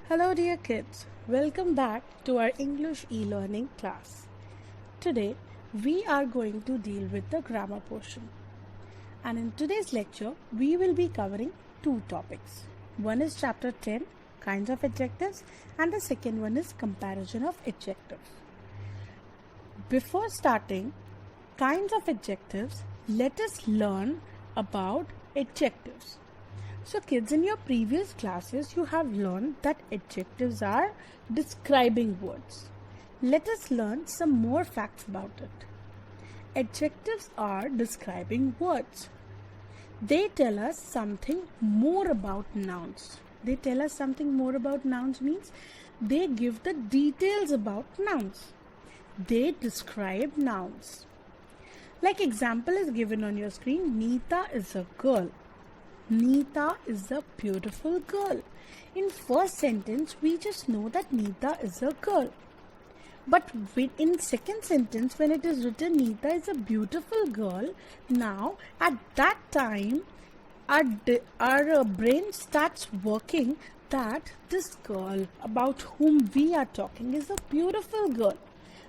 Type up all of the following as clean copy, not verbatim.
Hello dear kids, welcome back to our English e-learning class. Today we are going to deal with the grammar portion. And in today's lecture we will be covering two topics. One is chapter 10, kinds of adjectives, and the second one is comparison of adjectives. Before starting kinds of adjectives, let us learn about adjectives. So kids, in your previous classes you have learned that adjectives are describing words. Let us learn some more facts about it. Adjectives are describing words. They tell us something more about nouns. They tell us something more about nouns means they give the details about nouns. They describe nouns. Like example is given on your screen, Neeta is a girl. Neeta is a beautiful girl. In first sentence, we just know that Neeta is a girl. But in second sentence, when it is written Neeta is a beautiful girl, now at that time, our brain starts working that this girl about whom we are talking is a beautiful girl.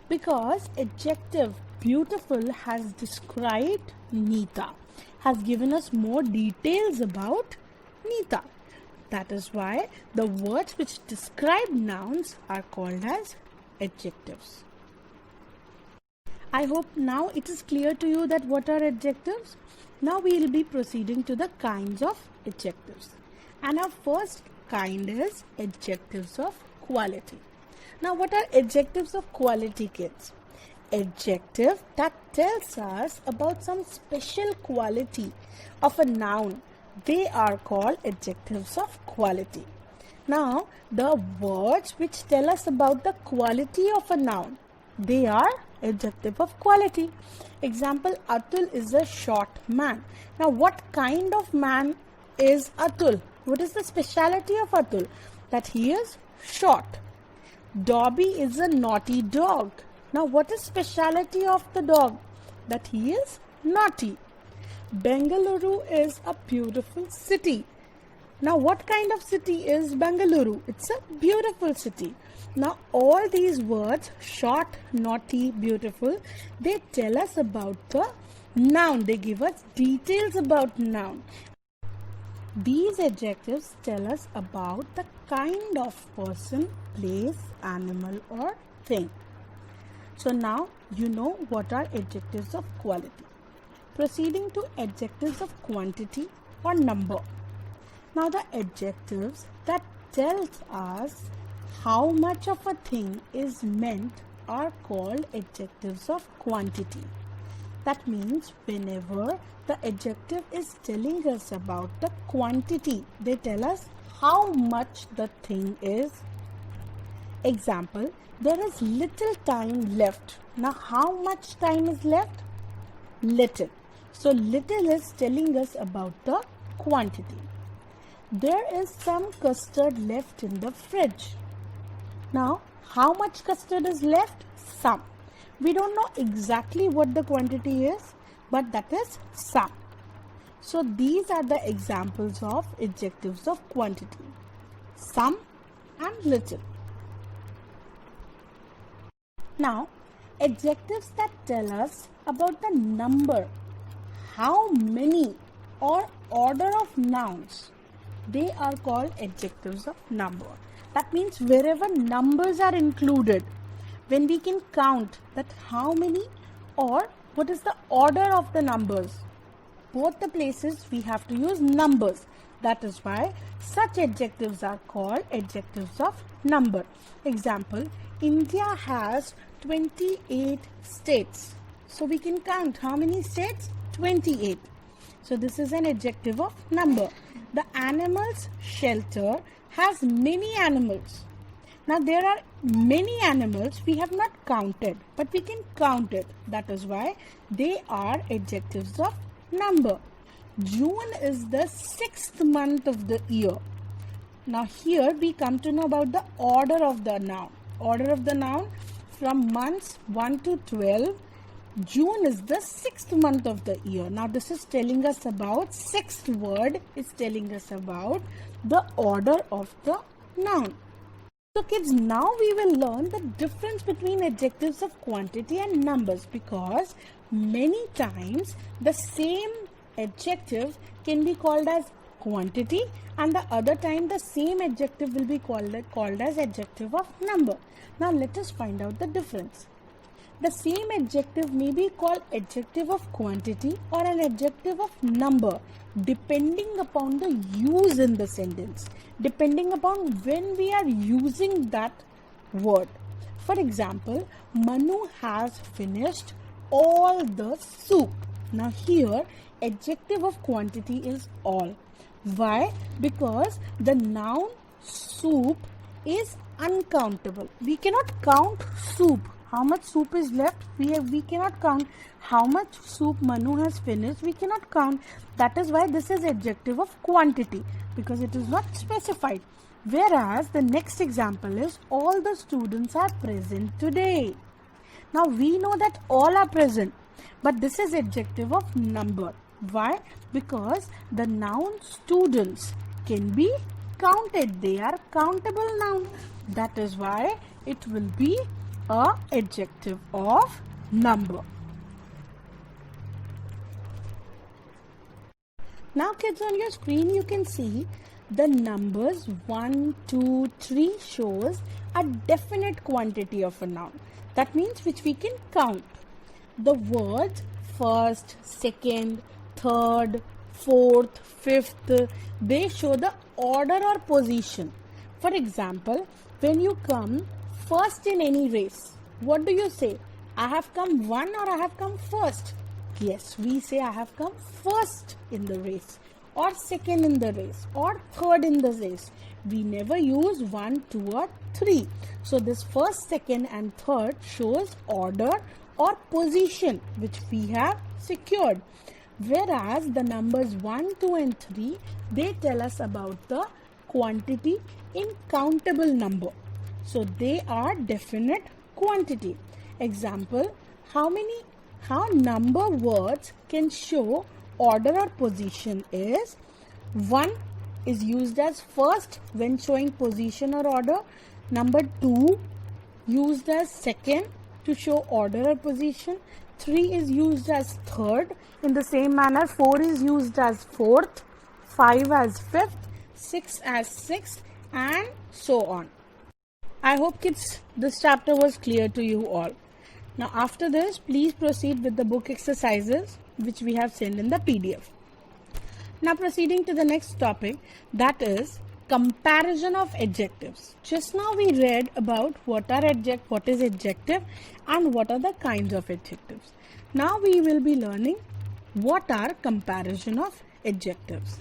Because adjective beautiful has described Neeta, has given us more details about Neeta. That is why the words which describe nouns are called as adjectives. I hope now it is clear to you that what are adjectives. Now we will be proceeding to the kinds of adjectives. And our first kind is adjectives of quality. Now what are adjectives of quality, kids? Adjective that tells us about some special quality of a noun. They are called adjectives of quality. Now, the words which tell us about the quality of a noun, they are adjective of quality. Example, Atul is a short man. Now, what kind of man is Atul? What is the speciality of Atul? That he is short. Dobby is a naughty dog. Now, what is speciality of the dog? That he is naughty. Bengaluru is a beautiful city. Now, what kind of city is Bengaluru? It's a beautiful city. Now, all these words, short, naughty, beautiful, they tell us about the noun. They give us details about noun. These adjectives tell us about the kind of person, place, animal, or thing. So now you know what are adjectives of quality. Proceeding to adjectives of quantity or number. Now the adjectives that tells us how much of a thing is meant are called adjectives of quantity. That means whenever the adjective is telling us about the quantity, they tell us how much the thing is. Example, there is little time left. Now, how much time is left? Little. So, little is telling us about the quantity. There is some custard left in the fridge. Now, how much custard is left? Some. We don't know exactly what the quantity is, but that is some. So, these are the examples of adjectives of quantity. Some and little. Now, adjectives that tell us about the number, how many or order of nouns, they are called adjectives of number. That means wherever numbers are included, when we can count that how many or what is the order of the numbers, both the places we have to use numbers. That is why such adjectives are called adjectives of number. Example, India has 28 states. So we can count how many states? 28. So this is an adjective of number. The animal's shelter has many animals. Now there are many animals we have not counted, but we can count it. That is why they are adjectives of number. June is the 6th month of the year. Now here we come to know about the order of the noun. Order of the noun from months 1 to 12. June is the 6th month of the year. Now this is telling us about, sixth word is telling us about the order of the noun. So kids, now we will learn the difference between adjectives of quantity and numbers, because many times the same adjective can be called as quantity and the other time the same adjective will be called as adjective of number. Now let us find out the difference. The same adjective may be called adjective of quantity or an adjective of number, depending upon the use in the sentence, depending upon when we are using that word. For example, Manu has finished all the soup. Now here, adjective of quantity is all. Why? Because the noun soup is uncountable. We cannot count soup. How much soup is left? We cannot count. How much soup Manu has finished? We cannot count. That is why this is adjective of quantity, because it is not specified. Whereas the next example is all the students are present today. Now we know that all are present, but this is adjective of number. Why? Because the noun students can be counted. They are countable noun. That is why it will be a adjective of number. Now kids, on your screen you can see the numbers 1, 2, 3 shows a definite quantity of a noun. That means which we can count. The words first, second, third, fourth, fifth, they show the order or position. For example, when you come first in any race, what do you say? I have come one or I have come first? Yes, we say I have come first in the race, or second in the race, or third in the race. We never use 1, 2 or 3. So this first, second and third shows order or position which we have secured. Whereas the numbers 1, 2 and 3, they tell us about the quantity in countable number. So they are definite quantity. Example, how number words can show order or position is 1 is used as first when showing position or order. Number 2 used as second to show order or position. 3 is used as third. In the same manner, 4 is used as fourth, 5 as fifth, 6 as sixth, and so on. I hope kids, this chapter was clear to you all. Now after this, please proceed with the book exercises which we have sent in the PDF. Now proceeding to the next topic, that is comparison of adjectives. Just now we read about what is adjective and what are the kinds of adjectives. Now we will be learning what are comparison of adjectives.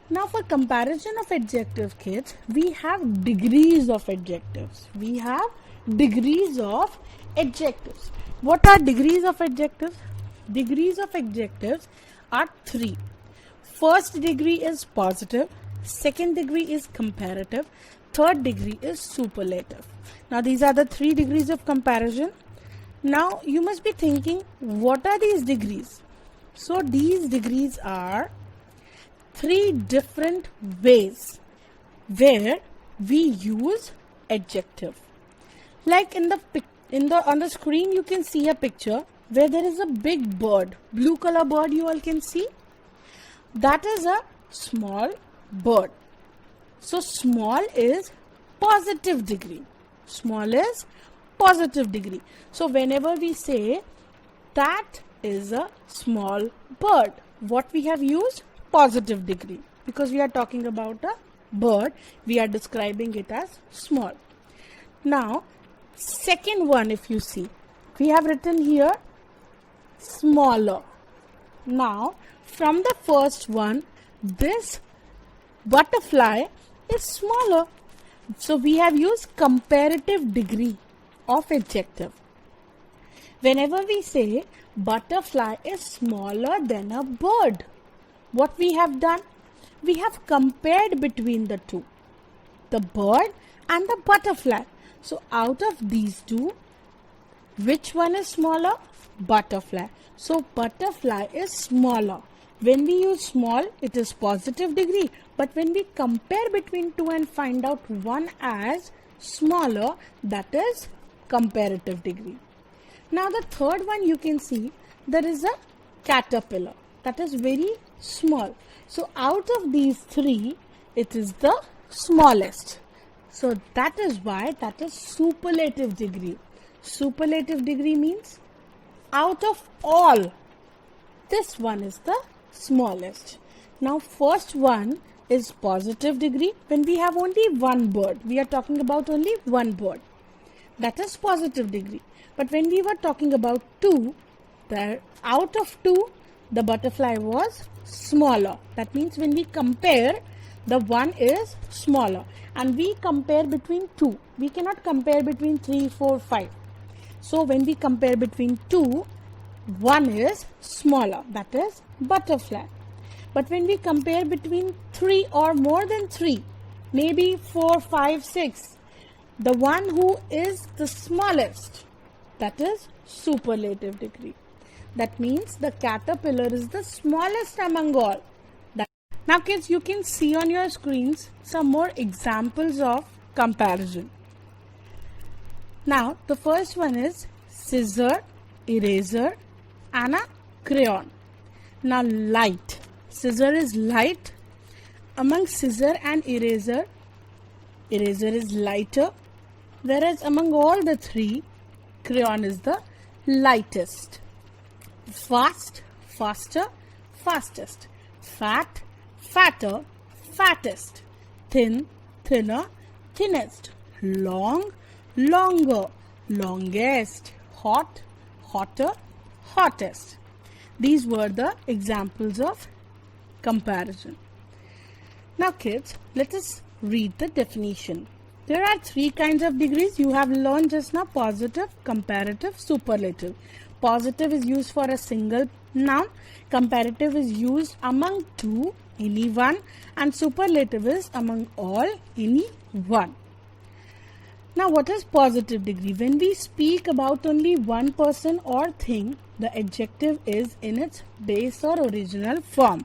Now for comparison of adjectives, kids, we have degrees of adjectives. We have degrees of adjectives. What are degrees of adjectives? Degrees of adjectives are 3. First degree is positive, second degree is comparative, third degree is superlative. Now these are the 3 degrees of comparison. Now you must be thinking, what are these degrees? So these degrees are 3 different ways where we use adjective. Like on the screen you can see a picture where there is a big bird, blue color bird you all can see. That is a small bird. So small is positive degree. Small is positive degree. So whenever we say that is a small bird, what we have used? Positive degree, because we are talking about a bird, we are describing it as small. Now second one, if you see, we have written here smaller. Now from the first one, this butterfly is smaller. So we have used comparative degree of adjective. Whenever we say butterfly is smaller than a bird, what we have done? We have compared between the two, the bird and the butterfly. So out of these two, which one is smaller? Butterfly. So butterfly is smaller. When we use small, it is positive degree. But when we compare between two and find out one as smaller, that is comparative degree. Now the third one, you can see there is a caterpillar that is very small. So out of these three, it is the smallest. So that is why that is superlative degree. Superlative degree means out of all, this one is the smallest. Now first one is positive degree. When we have only one bird, we are talking about only one bird. That is positive degree. But when we were talking about two, out of two, the butterfly was smaller. That means when we compare, the one is smaller. And we compare between two. We cannot compare between 3, 4, 5. So when we compare between two, one is smaller. That is butterfly. But when we compare between 3 or more than 3, maybe 4, 5, 6, the one who is the smallest, that is superlative degree. That means the caterpillar is the smallest among all. Now kids, you can see on your screens some more examples of comparison. Now the first one is scissor, eraser and a crayon. Now light. Scissor is light. Among scissor and eraser, eraser is lighter. Whereas among all the three, crayon is the lightest. Fast, faster, fastest. Fat, fatter, fattest. Thin, thinner, thinnest. Long, longer, longest. Hot, hotter, hottest. These were the examples of comparison. Now kids, let us read the definition. There are three kinds of degrees you have learned just now: positive, comparative, superlative. Positive is used for a single noun, comparative is used among two, any one, and superlative is among all, any one. Now what is positive degree? When we speak about only one person or thing, the adjective is in its base or original form.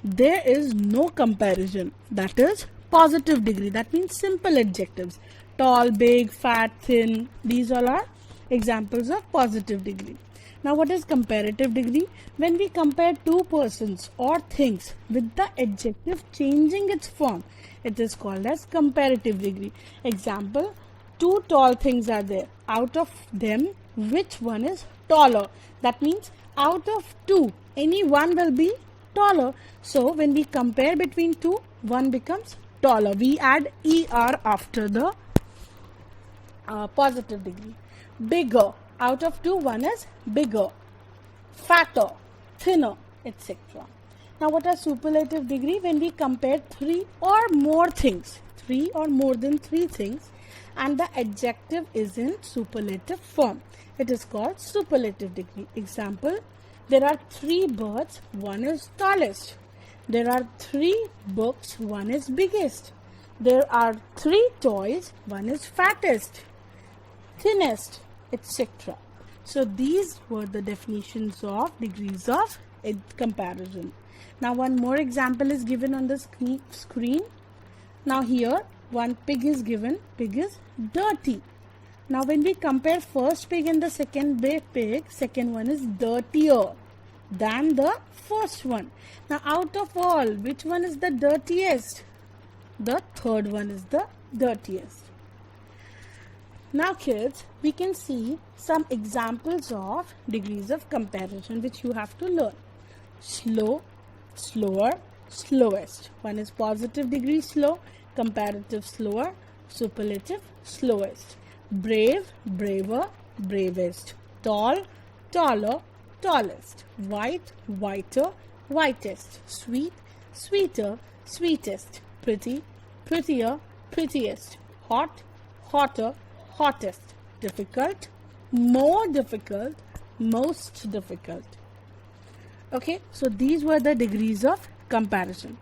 There is no comparison. That is positive degree. That means simple adjectives. Tall, big, fat, thin. These all are examples of positive degree. Now what is comparative degree? When we compare two persons or things with the adjective changing its form, it is called as comparative degree. Example, two tall things are there. Out of them, which one is taller? That means out of two, any one will be taller. So when we compare between two, one becomes taller. We add ER after the positive degree. Bigger. Out of two, one is bigger. Fatter, thinner, etc. Now what are superlative degree? When we compare three or more things, three or more than three things, and the adjective is in superlative form, it is called superlative degree. Example, there are three birds, one is tallest. There are three books, one is biggest. There are three toys, one is fattest, thinnest, etc. So these were the definitions of degrees of comparison. Now one more example is given on the screen. Now here one pig is given. Pig is dirty. Now when we compare first pig and the second pig, second one is dirtier than the first one. Now out of all, which one is the dirtiest? The third one is the dirtiest. Now kids, we can see some examples of degrees of comparison which you have to learn. Slow, slower, slowest. One is positive degree slow, comparative slower, superlative slowest. Brave, braver, bravest. Tall, taller, tallest. White, whiter, whitest. Sweet, sweeter, sweetest. Pretty, prettier, prettiest. Hot, hotter, hottest. Difficult, more difficult, most difficult. Okay, so these were the degrees of comparison.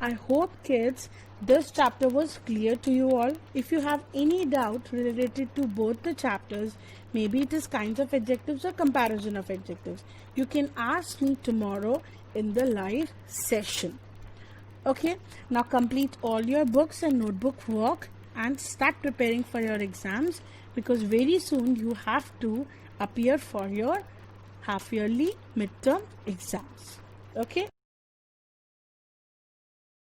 I hope kids this chapter was clear to you all. If you have any doubt related to both the chapters, maybe it is kinds of adjectives or comparison of adjectives, you can ask me tomorrow in the live session. Okay, now complete all your books and notebook work and start preparing for your exams, because very soon you have to appear for your half yearly midterm exams. Okay.